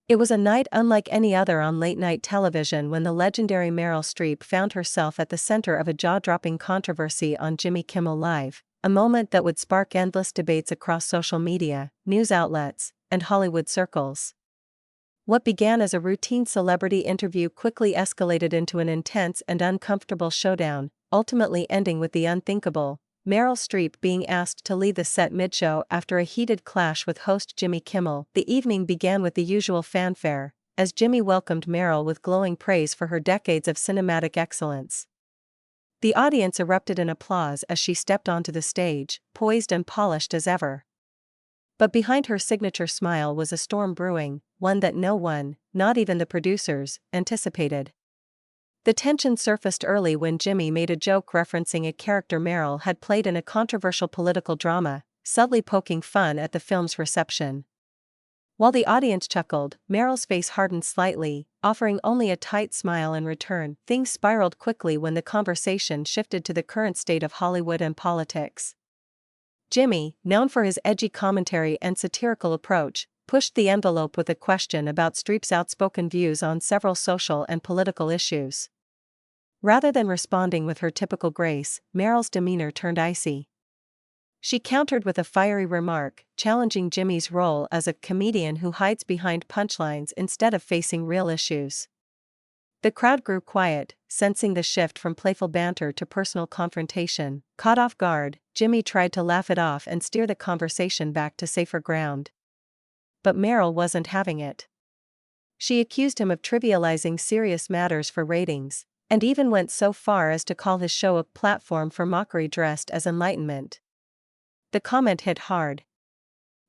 It was a night unlike any other on late-night television when the legendary Meryl Streep found herself at the center of a jaw-dropping controversy on Jimmy Kimmel Live, a moment that would spark endless debates across social media, news outlets, and Hollywood circles. What began as a routine celebrity interview quickly escalated into an intense and uncomfortable showdown, ultimately ending with the unthinkable, Meryl Streep being asked to leave the set mid-show after a heated clash with host Jimmy Kimmel. The evening began with the usual fanfare, as Jimmy welcomed Meryl with glowing praise for her decades of cinematic excellence. The audience erupted in applause as she stepped onto the stage, poised and polished as ever. But behind her signature smile was a storm brewing, one that no one, not even the producers, anticipated. The tension surfaced early when Jimmy made a joke referencing a character Meryl had played in a controversial political drama, subtly poking fun at the film's reception. While the audience chuckled, Meryl's face hardened slightly, offering only a tight smile in return. Things spiraled quickly when the conversation shifted to the current state of Hollywood and politics. Jimmy, known for his edgy commentary and satirical approach, pushed the envelope with a question about Streep's outspoken views on several social and political issues. Rather than responding with her typical grace, Meryl's demeanor turned icy. She countered with a fiery remark, challenging Jimmy's role as a comedian who hides behind punchlines instead of facing real issues. The crowd grew quiet, sensing the shift from playful banter to personal confrontation. Caught off guard, Jimmy tried to laugh it off and steer the conversation back to safer ground. But Meryl wasn't having it. She accused him of trivializing serious matters for ratings, and even went so far as to call his show a platform for mockery dressed as enlightenment. The comment hit hard.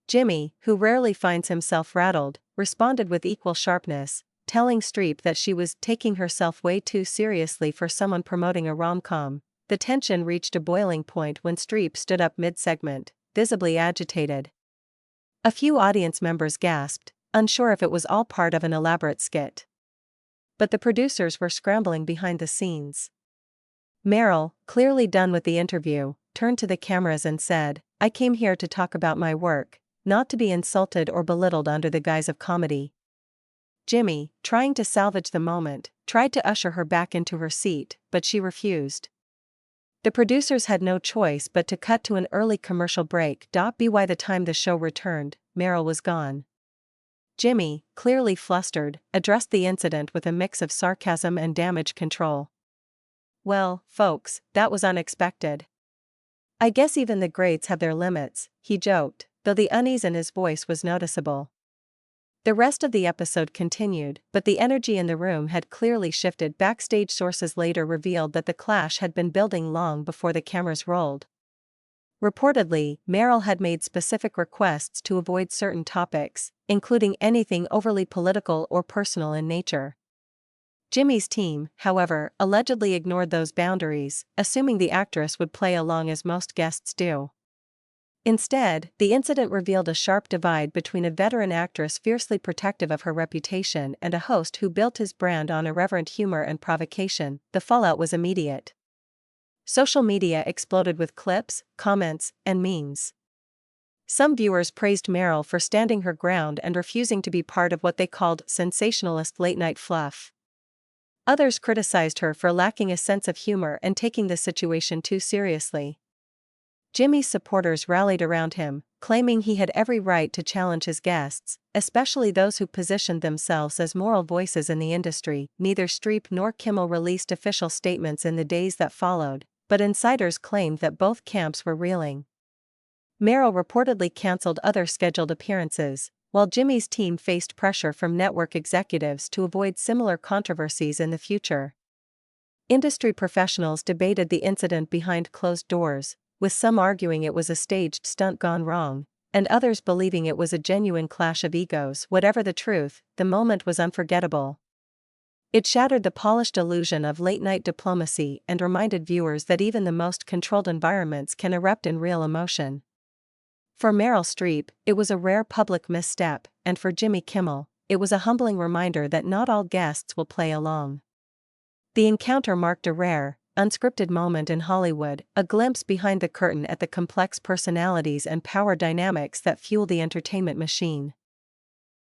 Jimmy, who rarely finds himself rattled, responded with equal sharpness, telling Streep that she was taking herself way too seriously for someone promoting a rom-com. The tension reached a boiling point when Streep stood up mid-segment, visibly agitated. A few audience members gasped, unsure if it was all part of an elaborate skit. But the producers were scrambling behind the scenes. Meryl, clearly done with the interview, turned to the cameras and said, "I came here to talk about my work, not to be insulted or belittled under the guise of comedy." Jimmy, trying to salvage the moment, tried to usher her back into her seat, but she refused. The producers had no choice but to cut to an early commercial break. By the time the show returned, Meryl was gone. Jimmy, clearly flustered, addressed the incident with a mix of sarcasm and damage control. "Well, folks, that was unexpected. I guess even the greats have their limits," he joked, though the unease in his voice was noticeable. The rest of the episode continued, but the energy in the room had clearly shifted. Backstage sources later revealed that the clash had been building long before the cameras rolled. Reportedly, Meryl had made specific requests to avoid certain topics, including anything overly political or personal in nature. Jimmy's team, however, allegedly ignored those boundaries, assuming the actress would play along as most guests do. Instead, the incident revealed a sharp divide between a veteran actress fiercely protective of her reputation and a host who built his brand on irreverent humor and provocation. The fallout was immediate. Social media exploded with clips, comments, and memes. Some viewers praised Meryl for standing her ground and refusing to be part of what they called sensationalist late-night fluff. Others criticized her for lacking a sense of humor and taking the situation too seriously. Jimmy's supporters rallied around him, claiming he had every right to challenge his guests, especially those who positioned themselves as moral voices in the industry. Neither Streep nor Kimmel released official statements in the days that followed, but insiders claimed that both camps were reeling. Meryl reportedly canceled other scheduled appearances, while Jimmy's team faced pressure from network executives to avoid similar controversies in the future. Industry professionals debated the incident behind closed doors, with some arguing it was a staged stunt gone wrong, and others believing it was a genuine clash of egos. Whatever the truth, the moment was unforgettable. It shattered the polished illusion of late-night diplomacy and reminded viewers that even the most controlled environments can erupt in real emotion. For Meryl Streep, it was a rare public misstep, and for Jimmy Kimmel, it was a humbling reminder that not all guests will play along. The encounter marked a rare, unscripted moment in Hollywood, a glimpse behind the curtain at the complex personalities and power dynamics that fuel the entertainment machine.